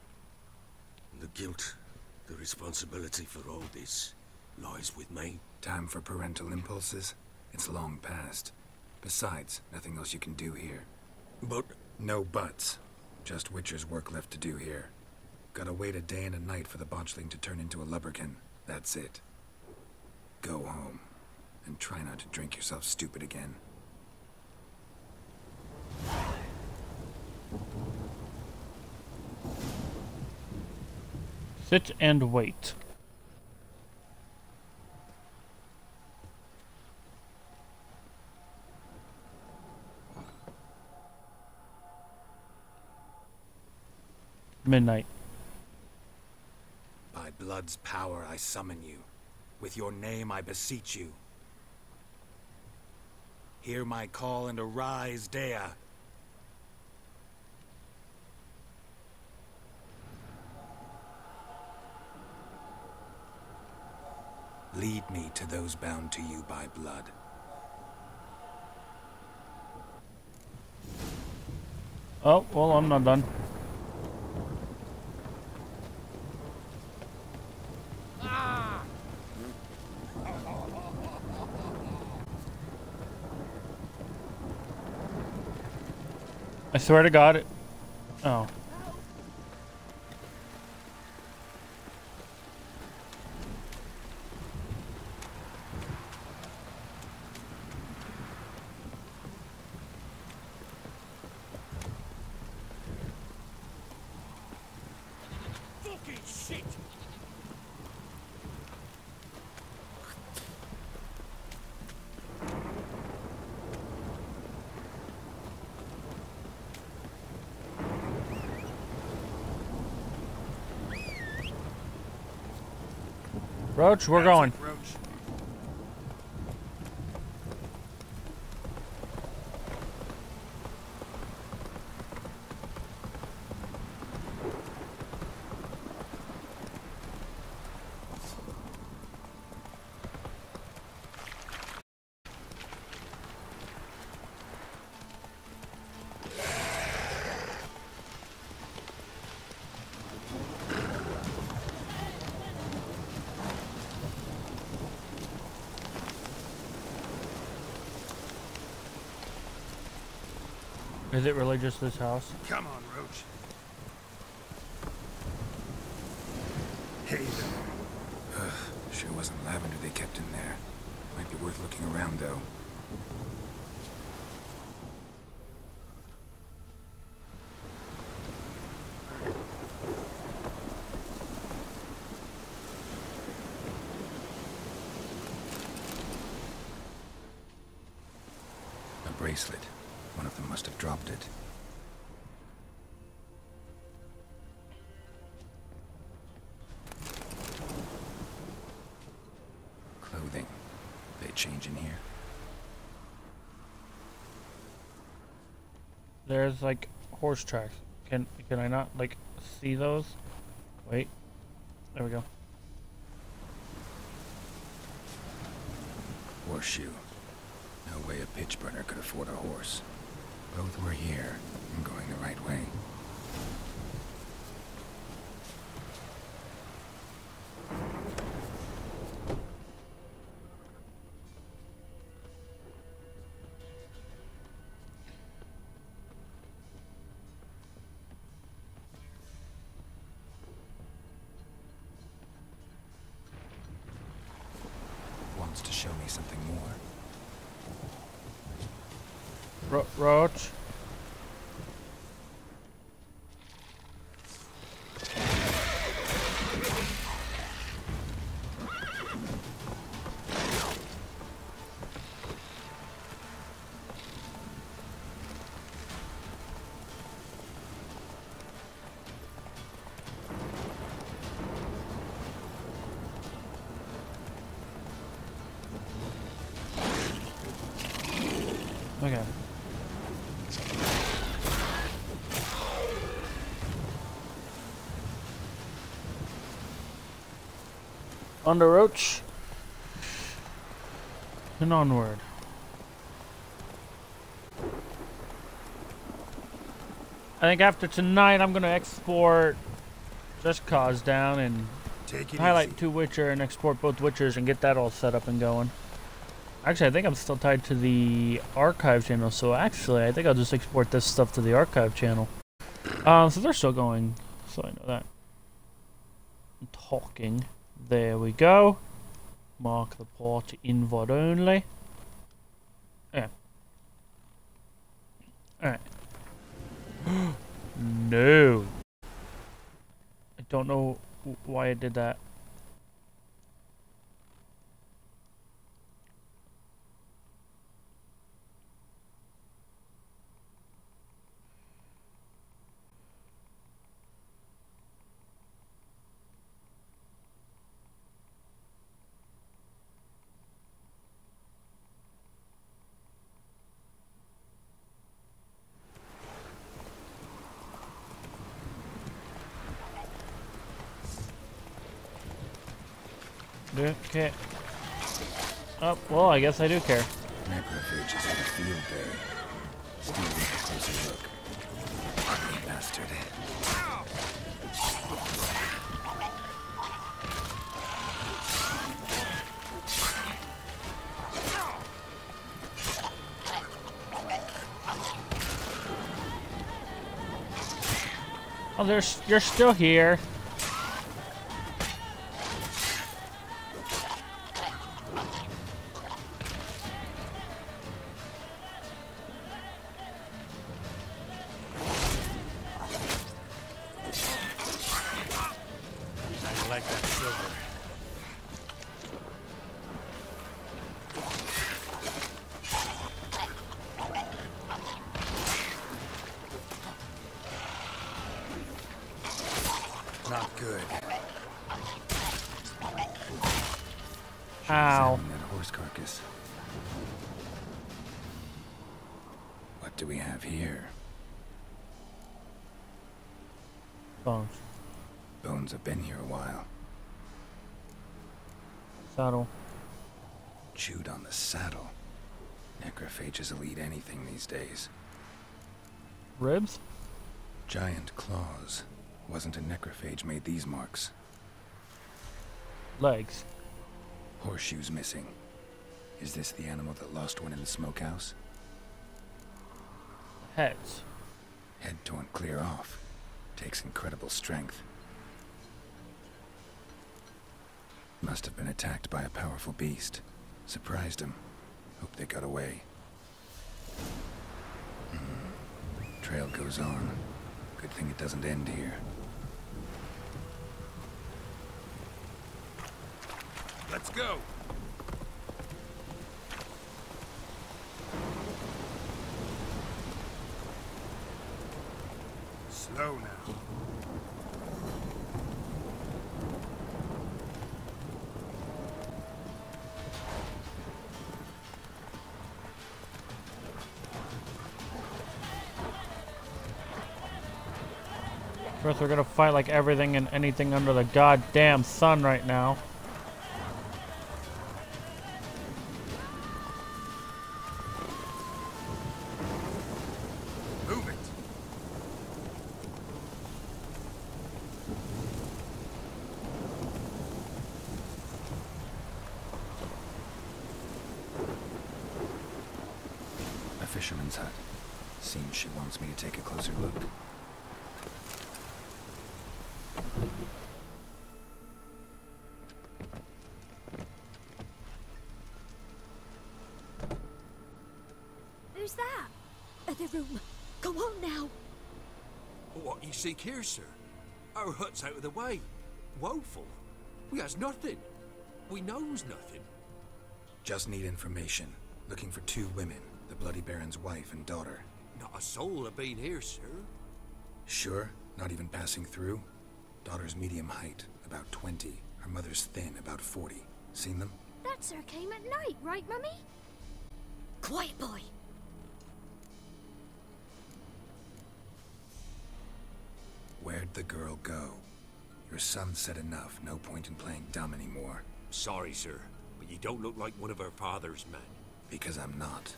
And the guilt, the responsibility for all this, lies with me. Time for parental impulses? It's long past. Besides, nothing else you can do here. But... No buts. Just Witcher's work left to do here. Gotta wait a day and a night for the botchling to turn into a lubberkin. That's it. Go home. And try not to drink yourself stupid again. Sit and wait. Midnight. By blood's power I summon you. With your name I beseech you. Hear my call and arise, Dea. Lead me to those bound to you by blood. Oh, well, I'm not done. I swear to God it. Oh. Fucking shit! Roach, we're going. Roach. Is it really just this house? Come on, Roach. Hey there. Sure wasn't lavender they kept in there. Might be worth looking around, though. A bracelet. One of them must have dropped it. Clothing. They change in here. There's like horse tracks. Can I not like see those? Wait. There we go. Horseshoe. No way a pitch burner could afford a horse. Both were here. I'm going the right way. Wants to show me something more. Roach. Okay. On the roach. And onward. I think after tonight I'm gonna export Just Cause down and highlight 2 Witcher and export both Witchers and get that all set up and going. Actually, I think I'm still tied to the archive channel, so actually I think I'll just export this stuff to the archive channel. So they're still going, so I know that. I'm talking. There we go. Mark the port invert only. Yeah. Alright. No. I don't know why I did that. Okay. Oh, well, I guess I do care. Necrophages had a field day. Still with a closer look. Ugly bastard. Oh, you're still here. Not good. Ow. Examine that horse carcass. What do we have here? Bones. Bones have been here a while. Saddle. Chewed on the saddle. Necrophages will eat anything these days. Ribs? Giant claws. Wasn't a necrophage made these marks. Legs. Horseshoes missing. Is this the animal that lost one in the smokehouse? Heads. Head torn clear off. Takes incredible strength. Must have been attacked by a powerful beast. Surprised him. Hope they got away. Trail goes on. Good thing it doesn't end here. Let's go. Slow now. First, we're gonna fight like everything and anything under the goddamn sun right now. Move it. A fisherman's hut. Seems she wants me to take a closer look. Who's that? The room. Go on now. What you seek here, sir? Our hut's out of the way. Woeful. We has nothing. We knows nothing. Just need information. Looking for 2 women. The Bloody Baron's wife and daughter. Not a soul have been here, sir. Sure? Not even passing through? Daughter's medium height, about 20. Her mother's thin, about 40. Seen them? That sir came at night, right, Mummy? Quiet, boy. Where'd the girl go? Your son said enough. No point in playing dumb anymore. sorry, sir, but you don't look like one of her father's men. Because I'm not.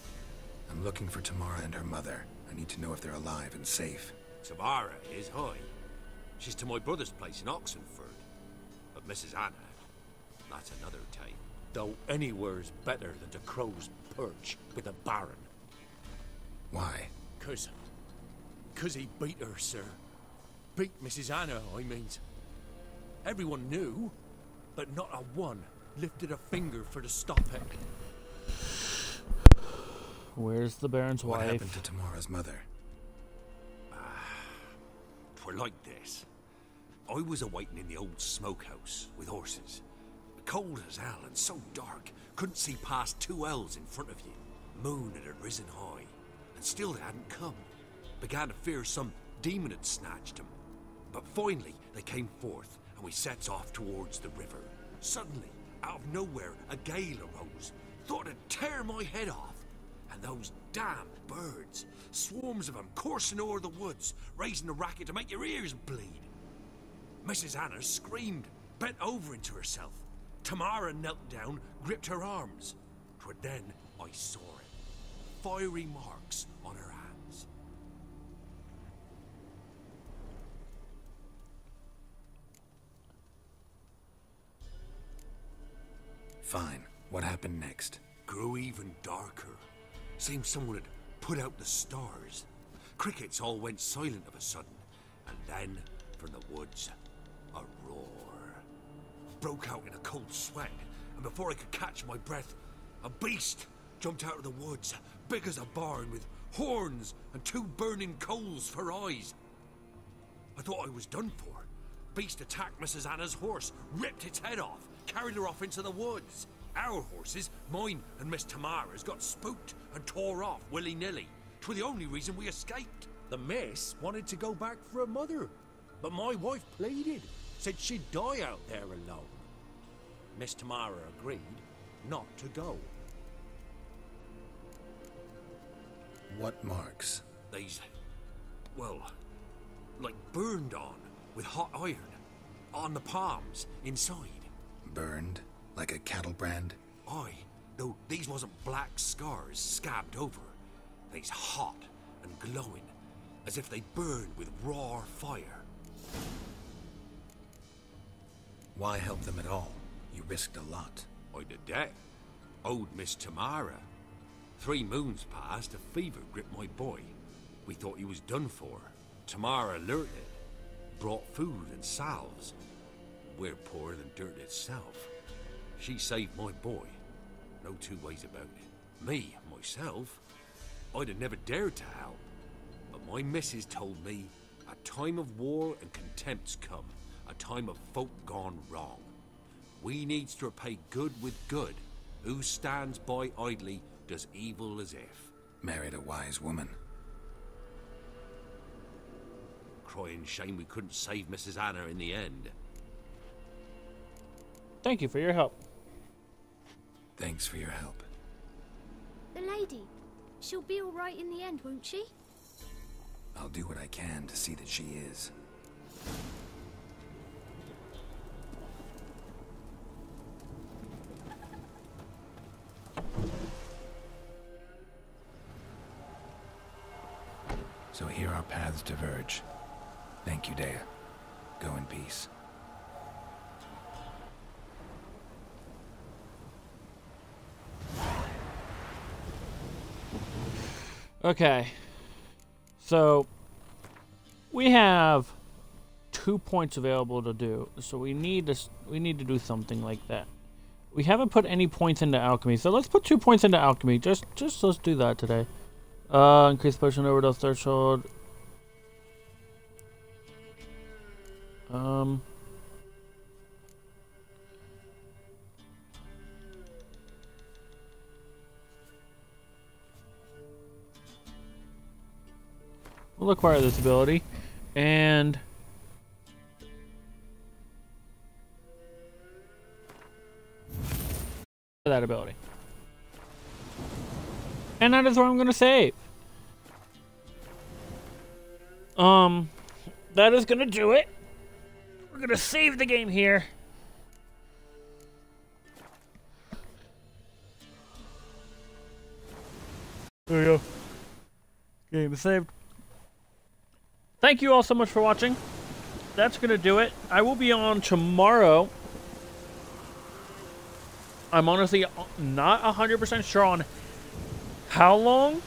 I'm looking for Tamara and her mother. I need to know if they're alive and safe. Tamara is high. She's to my brother's place in Oxenford. But Mrs. Anna, that's another tale. Though anywhere's better than to Crow's Perch with a baron. Why? Cause he beat her, sir. Beat Mrs. Anna, I means. Everyone knew, but not a one lifted a finger for to stop it. Where's the Baron's What wife? happened to Tamara's mother? Twere like this. I was awaiting in the old smokehouse with horses. Cold as hell and so dark, couldn't see past 2 ells in front of you. Moon had risen high, and still they hadn't come. Began to fear some demon had snatched them. But finally, they came forth, and we sets off towards the river. Suddenly, out of nowhere, a gale arose. Thought it'd tear my head off. And those damned birds, swarms of them coursing o'er the woods, raising a racket to make your ears bleed. Mrs. Anna screamed, bent over into herself. Tamara knelt down, gripped her arms. 'Twere then I saw it. Fiery marks on her hands. Fine. What happened next? Grew even darker. Seemed someone had put out the stars. Crickets all went silent of a sudden. And then, from the woods, a roar. Broke out in a cold sweat, and before I could catch my breath, a beast jumped out of the woods, big as a barn, with horns and 2 burning coals for eyes. I thought I was done for. Beast attacked Mrs. Anna's horse, ripped its head off, carried her off into the woods. Our horses, mine and Miss Tamara's, got spooked and tore off willy-nilly. 'Twere the only reason we escaped. The miss wanted to go back for her mother, but my wife pleaded, said she'd die out there alone. Miss Tamara agreed not to go. What marks? These, well, like burned on with hot iron. On the palms, inside. Burned? Like a cattle brand? Aye, though these wasn't black scars scabbed over. They's hot and glowing, as if they burned with raw fire. Why help them at all? You risked a lot. I did that. Owed Miss Tamara. 3 moons passed, a fever gripped my boy. We thought he was done for. Tamara alerted, brought food and salves. We're poorer than dirt itself. She saved my boy. No 2 ways about it. Me, myself, I'd have never dared to help. But my missus told me a time of war and contempt's come. A time of folk gone wrong. We needs to repay good with good. Who stands by idly does evil as if. Married a wise woman. Crying shame we couldn't save Mrs. Anna in the end. Thank you for your help. Thanks for your help. The lady, she'll be all right in the end, won't she? I'll do what I can to see that she is. So here our paths diverge. Thank you, Dea. Go in peace. Okay. So we have 2 points available to do. So we need to do something like that. We haven't put any points into alchemy, so let's put 2 points into alchemy. Just let's do that today. Increase potion overdose threshold. We'll acquire this ability, and that ability. And that is where I'm going to save. That is going to do it. We're going to save the game here. There we go. Game is saved. Thank you all so much for watching. That's going to do it. I will be on tomorrow. I'm honestly not 100% sure on how long.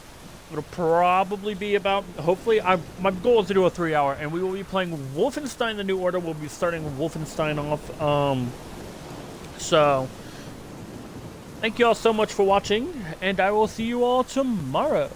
It'll probably be about, hopefully, my goal is to do a 3-hour, and we will be playing Wolfenstein The New Order. We'll be starting Wolfenstein off. So, thank you all so much for watching, and I will see you all tomorrow.